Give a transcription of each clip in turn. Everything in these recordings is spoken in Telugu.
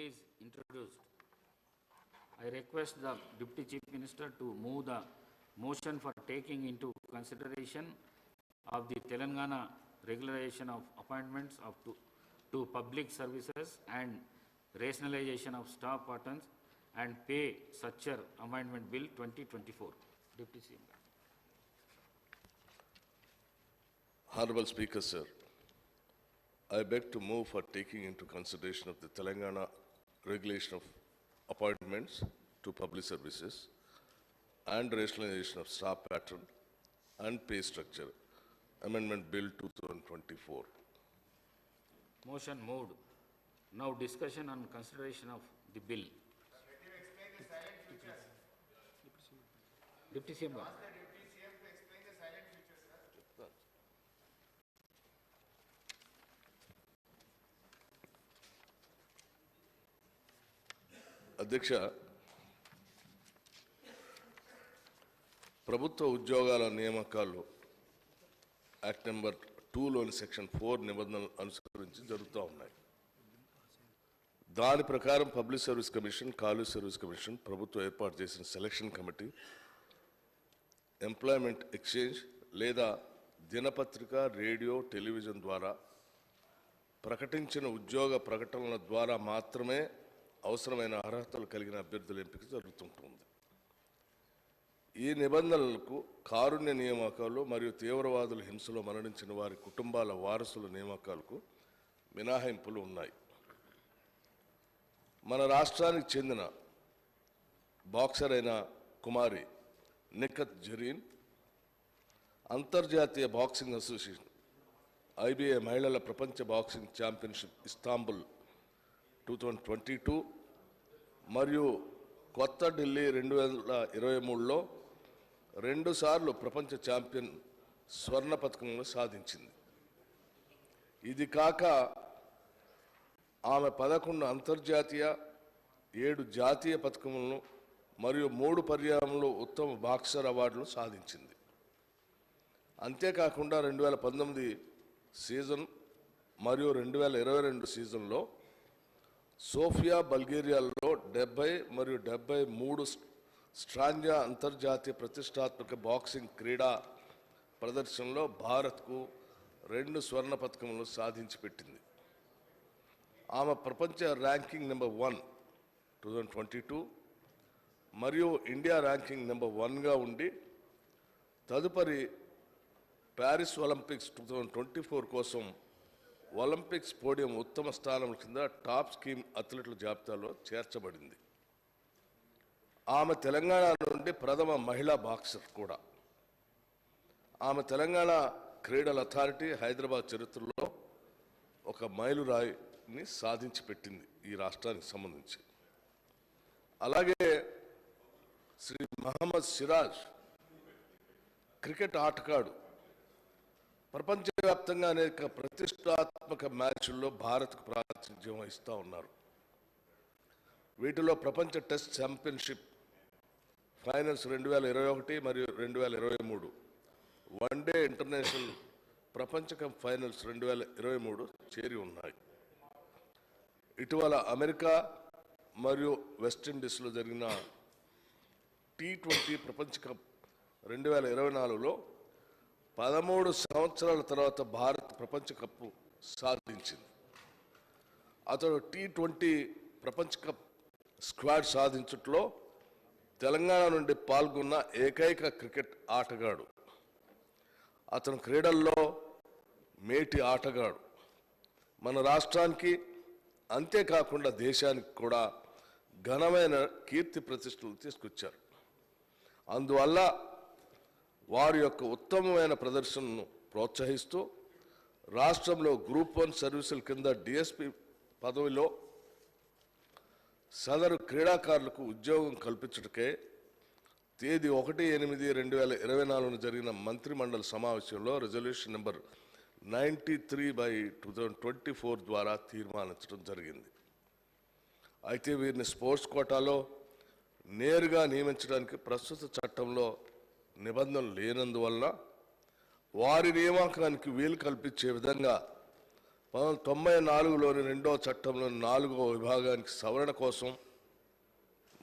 is introduced. I request the Deputy Chief Minister to move the motion for taking into consideration of the Telangana regularization of appointments to public services and rationalization of staff patterns and pay structure amendment bill 2024. Deputy CM. Honorable Speaker, sir, I beg to move for taking into consideration of the Telangana regulation of appointments to public services and rationalization of staff pattern and pay structure, Amendment Bill 2024. Motion moved. Now discussion on consideration of the bill. Let him explain the silent features. Deputy CM. Ask the Deputy CM to explain the silent features, sir. అధ్యక్ష, ప్రభుత్వ ఉద్యోగాల నియామకాలు యాక్ట్ నెంబర్ 2లోని సెక్షన్ 4 నిబంధనలు అనుసరించి జరుగుతూ ఉన్నాయి. దాని ప్రకారం public service commission, college service commission ప్రభుత్వం ఏర్పాటు చేసిన సెలక్షన్ కమిటీ ఎంప్లాయ్మెంట్ ఎక్స్చేంజ్ లేదా దినపత్రిక, రేడియో, టెలివిజన్ ద్వారా ప్రకటించిన ఉద్యోగ ప్రకటనల ద్వారా మాత్రమే అవసరమైన అర్హతలు కలిగిన అభ్యర్థుల ఎంపిక జరుగుతుంటుంది. ఈ నిబంధనలకు కారుణ్య నియామకాలు మరియు తీవ్రవాదుల హింసలో మరణించిన వారి కుటుంబాల వారసుల నియామకాలకు మినహాయింపులు ఉన్నాయి. మన రాష్ట్రానికి చెందిన బాక్సర్ అయిన కుమారి నిఖత్ జరీన్ అంతర్జాతీయ బాక్సింగ్ అసోసియేషన్ IBA మహిళల ప్రపంచ బాక్సింగ్ ఛాంపియన్షిప్ ఇస్తాంబుల్ 2022 మరియు కొత్త ఢిల్లీ 2023లో 2 సార్లు ప్రపంచ ఛాంపియన్ స్వర్ణ పతకమును సాధించింది. ఇది కాక ఆమె 11 అంతర్జాతీయ, 7 జాతీయ పతకములను మరియు 3 పర్యాయంలో ఉత్తమ బాక్సర్ అవార్డులను సాధించింది. అంతేకాకుండా 2019 సీజన్ మరియు 2022 సీజన్లో సోఫియా, బల్గేరియాలో 70 మరియు 73 స్ట్రాంజా అంతర్జాతీయ ప్రతిష్టాత్మక బాక్సింగ్ క్రీడా ప్రదర్శనలో భారత్కు 2 స్వర్ణ పతకములను సాధించి పెట్టింది. ఆమె ప్రపంచ ర్యాంకింగ్ నెంబర్ 1 2022 మరియు ఇండియా ర్యాంకింగ్ నెంబర్ 1గా ఉండి తదుపరి ప్యారిస్ ఒలింపిక్స్ 2024 కోసం ఒలింపిక్స్ పోడియం ఉత్తమ స్థానం కింద టాప్ స్కీమ్ అథ్లెట్ల జాబితాలో చేర్చబడింది. ఆమె తెలంగాణ నుండి ప్రథమ మహిళా బాక్సర్ కూడా. ఆమె తెలంగాణ క్రీడల అథారిటీ హైదరాబాద్ చరిత్రలో ఒక మైలురాయిని సాధించి పెట్టింది ఈ రాష్ట్రానికి సంబంధించి. అలాగే శ్రీ మహమ్మద్ సిరాజ్ క్రికెట్ ఆటగాడు ప్రపంచవ్యాప్తంగా అనేక ప్రతిష్టాత్మక మ్యాచ్ల్లో భారత్కు ప్రాతినిధ్యం వహిస్తూ ఉన్నారు. వీటిలో ప్రపంచ టెస్ట్ ఛాంపియన్షిప్ ఫైనల్స్ 2021 మరియు 2023, వన్డే ఇంటర్నేషనల్ ప్రపంచ కప్ ఫైనల్స్ 2023 చేరి ఉన్నాయి. ఇటీవల అమెరికా మరియు వెస్టిండీస్లో జరిగిన T20 ప్రపంచ కప్ 2024లో 13 సంవత్సరాల తర్వాత భారత్ ప్రపంచ కప్పు సాధించింది. అతడు T20 ప్రపంచ కప్ స్క్వాడ్ సాధించట్లో తెలంగాణ నుండి పాల్గొన్న ఏకైక క్రికెట్ ఆటగాడు. అతను క్రీడల్లో మేటి ఆటగాడు. మన రాష్ట్రానికి అంతేకాకుండా దేశానికి కూడా ఘనమైన కీర్తి ప్రతిష్టలు తీసుకొచ్చారు. అందువల్ల వారి యొక్క ఉత్తమమైన ప్రదర్శనను ప్రోత్సహిస్తూ రాష్ట్రంలో గ్రూప్ 1 సర్వీసుల కింద DSP పదవిలో సదరు క్రీడాకారులకు ఉద్యోగం కల్పించుటకే తేదీ 1/8/2024 జరిగిన మంత్రిమండలి సమావేశంలో రిజల్యూషన్ నెంబర్ 93/2024 ద్వారా తీర్మానించడం జరిగింది. అయితే వీరిని స్పోర్ట్స్ కోటాలో నేరుగా నియమించడానికి ప్రస్తుత చట్టంలో నిబంధనలు లేనందువల్ల వారి నియామకానికి వీలు కల్పించే విధంగా 1994లోని 2వ చట్టంలోని 4వ విభాగానికి సవరణ కోసం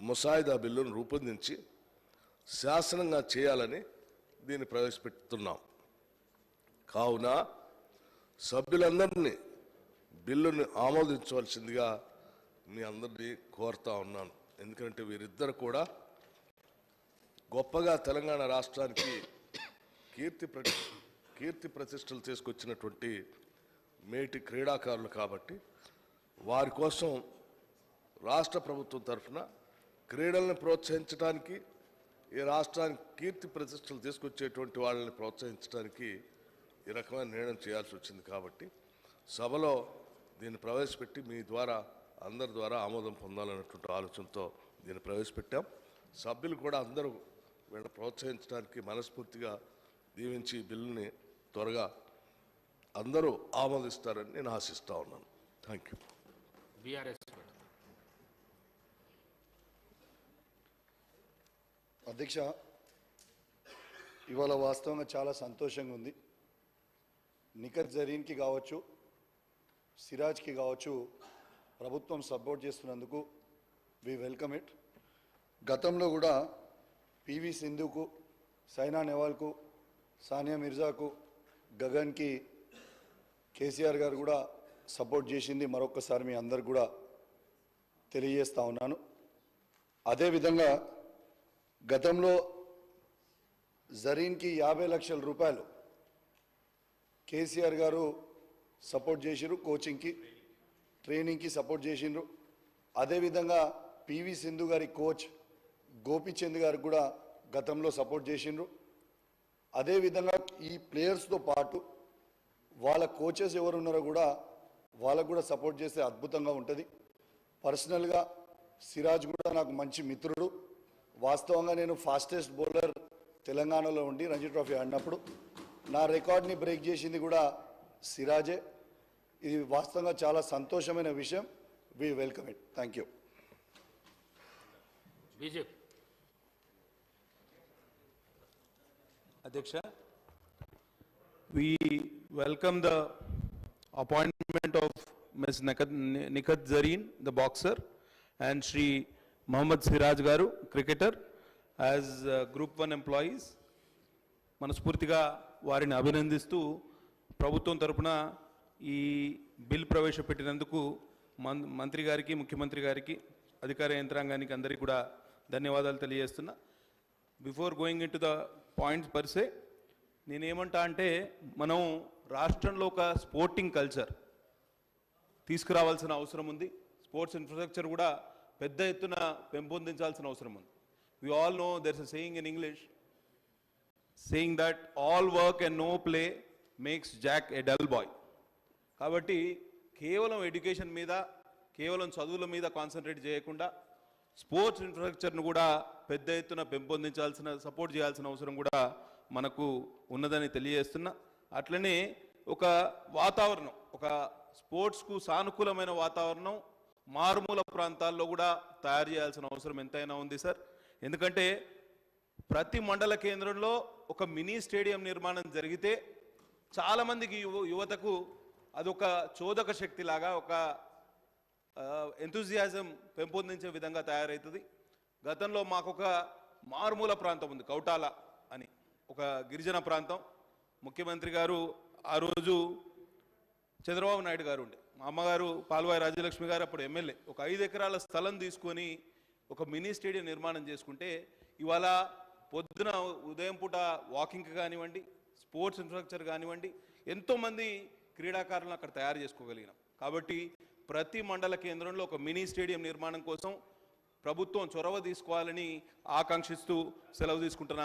ముసాయిదా బిల్లును రూపొందించి శాసనంగా చేయాలని దీన్ని ప్రవేశపెడుతున్నాం. కావున సభ్యులందరినీ బిల్లుని ఆమోదించవలసిందిగా మీ అందరినీ కోరుతా ఉన్నాను. ఎందుకంటే వీరిద్దరు కూడా గొప్పగా తెలంగాణ రాష్ట్రానికి కీర్తి ప్రతిష్టలు తీసుకొచ్చినటువంటి మేటి క్రీడాకారులు కాబట్టి వారి కోసం రాష్ట్ర ప్రభుత్వం తరఫున క్రీడలను ప్రోత్సహించడానికి, ఈ రాష్ట్రానికి కీర్తి ప్రతిష్టలు తీసుకొచ్చేటువంటి వాళ్ళని ప్రోత్సహించడానికి ఈ రకమైన నిర్ణయం చేయాల్సి వచ్చింది. కాబట్టి సభలో దీన్ని ప్రవేశపెట్టి మీ ద్వారా అందరి ద్వారా ఆమోదం పొందాలన్నటువంటి ఆలోచనతో దీన్ని ప్రవేశపెట్టాం. సభ్యులు కూడా అందరూ వీళ్ళని ప్రోత్సహించడానికి మనస్ఫూర్తిగా దీవించి ఈ బిల్లుని త్వరగా అందరూ ఆమోదిస్తారని నేను ఆశిస్తా ఉన్నాను. Thank you. బీఆర్ఎస్ అధ్యక్ష, ఇవాళ వాస్తవంగా చాలా సంతోషంగా ఉంది. నిఖత్ జరీన్కి కావచ్చు, సిరాజ్కి కావచ్చు, ప్రభుత్వం సపోర్ట్ చేస్తున్నందుకు వి వెల్కమ్ ఇట్. గతంలో కూడా పివి సింధుకు, సైనా నెహ్వాల్కు, సానియా మిర్జాకు, గగన్కి కేసీఆర్ గారు కూడా సపోర్ట్ చేసింది మరొకసారి మీ అందరు కూడా తెలియజేస్తా ఉన్నాను. అదేవిధంగా గతంలో జరీన్కి 50 లక్షల రూపాయలు కేసీఆర్ గారు సపోర్ట్ చేసిరు, కోచింగ్కి ట్రైనింగ్కి సపోర్ట్ చేసిండ్రు. అదేవిధంగా పివి సింధు గారి కోచ్ గోపీచంద్ గారు కూడా గతంలో సపోర్ట్ చేసిండ్రు. అదేవిధంగా ఈ ప్లేయర్స్తో పాటు వాళ్ళ కోచెస్ ఎవరు ఉన్నారో కూడా వాళ్ళకు కూడా సపోర్ట్ చేస్తే అద్భుతంగా ఉంటుంది. పర్సనల్గా సిరాజ్ కూడా నాకు మంచి మిత్రుడు. వాస్తవంగా నేను ఫాస్టెస్ట్ బౌలర్ తెలంగాణలో ఉండి రంజీ ట్రోఫీ ఆడినప్పుడు నా రికార్డ్ని బ్రేక్ చేసింది కూడా సిరాజే. ఇది వాస్తవంగా చాలా సంతోషమైన విషయం. We welcome it. Thank you. BJP Adhyaksha, we welcome the appointment of Ms. Nikhat Zareen, the boxer, and Shri Mohammad Siraj Garu, cricketer, as Group 1 employees. మనస్ఫూర్తిగా వారిని అభినందిస్తూ ప్రభుత్వం తరపున ఈ బిల్ ప్రవేశపెట్టినందుకు మంత్రి గారికి, ముఖ్యమంత్రి గారికి, అధికార యంత్రాంగానికి అందరికీ కూడా ధన్యవాదాలు తెలియజేస్తున్నా. Before going into the points per se, నేనేమంటా అంటే మనం రాష్ట్రంలో ఒక స్పోర్టింగ్ కల్చర్ తీసుకురావాల్సిన అవసరం ఉంది. స్పోర్ట్స్ ఇన్ఫ్రాస్ట్రక్చర్ కూడా పెద్ద ఎత్తున పెంపొందించాల్సిన అవసరం ఉంది. We all know there is a saying in English saying that all work and no play makes Jack a dull boy. కాబట్టి కేవలం ఎడ్యుకేషన్ మీద, కేవలం చదువుల మీద కాన్సన్ట్రేట్ చేయకుండా స్పోర్ట్స్ ఇన్ఫ్రాస్ట్రక్చర్ను కూడా పెద్ద ఎత్తున పెంపొందించాల్సిన, సపోర్ట్ చేయాల్సిన అవసరం కూడా మనకు ఉన్నదని తెలియజేస్తున్నా. అట్లనే ఒక వాతావరణం, ఒక స్పోర్ట్స్కు సానుకూలమైన వాతావరణం మారుమూల ప్రాంతాల్లో కూడా తయారు చేయాల్సిన అవసరం ఎంతైనా ఉంది సార్. ఎందుకంటే ప్రతి మండల కేంద్రంలో ఒక మినీ స్టేడియం నిర్మాణం జరిగితే చాలామందికి యువతకు అదొక చోదక శక్తిలాగా, ఒక ఎంతూజియాజం పెంపొందించే విధంగా తయారవుతుంది. గతంలో మాకు ఒక మారుమూల ప్రాంతం ఉంది, కౌటాల అని, ఒక గిరిజన ప్రాంతం. ముఖ్యమంత్రి గారు ఆ రోజు చంద్రబాబు నాయుడు గారు ఉండే, మా అమ్మగారు పాల్వాయి రాజ్యలక్ష్మి గారు అప్పుడు ఎమ్మెల్యే, ఒక 5 ఎకరాల స్థలం తీసుకొని ఒక మినీ స్టేడియం నిర్మాణం చేసుకుంటే ఇవాళ పొద్దున ఉదయం పూట వాకింగ్కి కానివ్వండి, స్పోర్ట్స్ ఇన్ఫ్రాస్ట్రక్చర్ కానివ్వండి, ఎంతోమంది క్రీడాకారులను అక్కడ తయారు చేసుకోగలిగినాం. కాబట్టి ప్రతి మండల కేంద్రంలో ఒక మినీ స్టేడియం నిర్మాణం కోసం ప్రభుత్వం చొరవ తీసుకోవాలని ఆకాంక్షిస్తూ సెలవు తీసుకుంటున్నాను.